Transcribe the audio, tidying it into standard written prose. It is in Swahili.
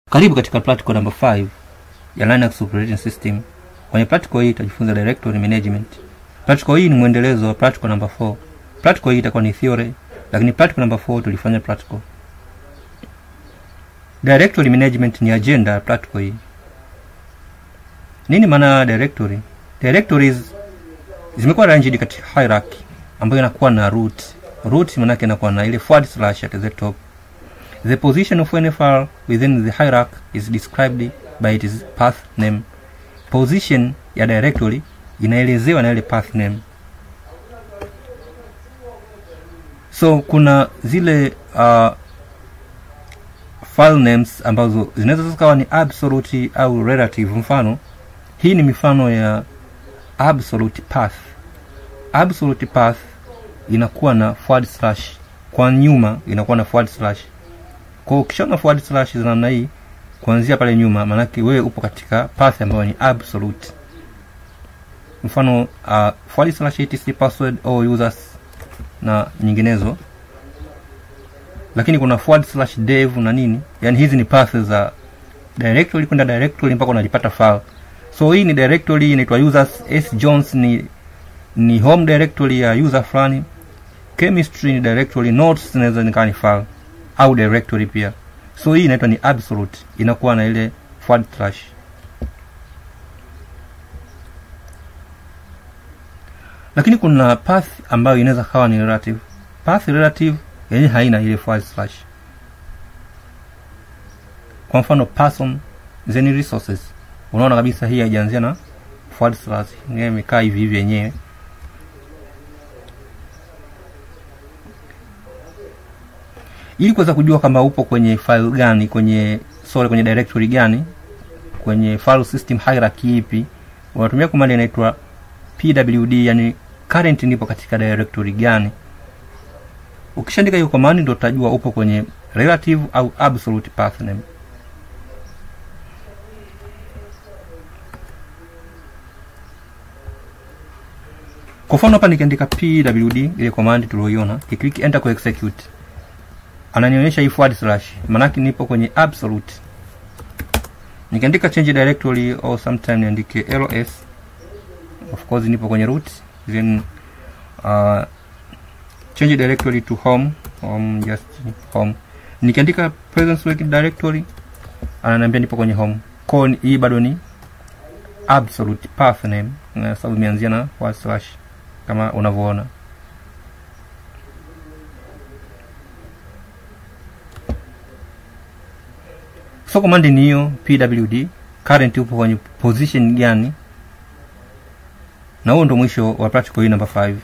Karibu katika practical number 5 ya Linux operating system. Kwenye practical hii tutajifunza directory management. Practical hii ni mwendelezo wa practical number 4. Practical hii itakuwa ni theory, lakini practical number 4 tulifanya practical. Directory management ni agenda ya practical hii. Nini maana directory? Directories zimekuwa arranged katika hierarchy ambayo inakuwa na root. Root maana yake inakuwa na ile / at the top. The position of any file within the hierarchy is described by its path name. Position ya directory inaelezewa na ile path name. So kuna zile file names ambazo zinaweza zikawa ni absolute au relative. Mfano, hii ni mifano ya absolute path. Absolute path inakuwa na / kwa nyuma inakuwa na /. Kwa ukishaona / za namna hii kuanzia pale nyuma, maana yake wewe upo katika path ambayo ni absolute. Mfano /etc password or users na nyinginezo. Lakini kuna /dev na nini, yani hizi ni paths za directory kwenda directory mpaka unajipata file. So hii ni directory inaitwa users. Jones ni home directory ya user fulani. Chemistry ni directory. Notes inaweza nikawa ni file au directory pia. So hii inaitwa ni absolute, inakuwa na ile /. Lakini kuna path ambayo inaweza kawa ni relative. Path relative yenyewe haina ile /. Kwa mfano person then resources, unaona kabisa hii haijaanzia na /. Yenyewe imekaa hivi hivi yenyewe. Ili kuweza kujua kama upo kwenye file gani, kwenye directory gani, kwenye file system hierarchy ipi, unatumia command inaitwa pwd, yani current nipo katika directory gani. Ukishaandika hiyo command ndio utajua upo kwenye relative au absolute path name. Kwa mfano hapa nikiandika pwd, ile command tuliyoiona, click enter ku execute, ananionyesha hii /, maana yake nipo kwenye absolute. Nikiandika change directory au sometime niandike ls, of course nipo kwenye root, then change directory to home, just home. Nikiandika presence working directory ananiambia nipo kwenye home. Kwa hii bado ni absolute path name na sababu imeanzia na /, kama unavyoona. So command ni hiyo pwd, current upo kwenye position gani. Na huo ndo mwisho wa practical hii number 5.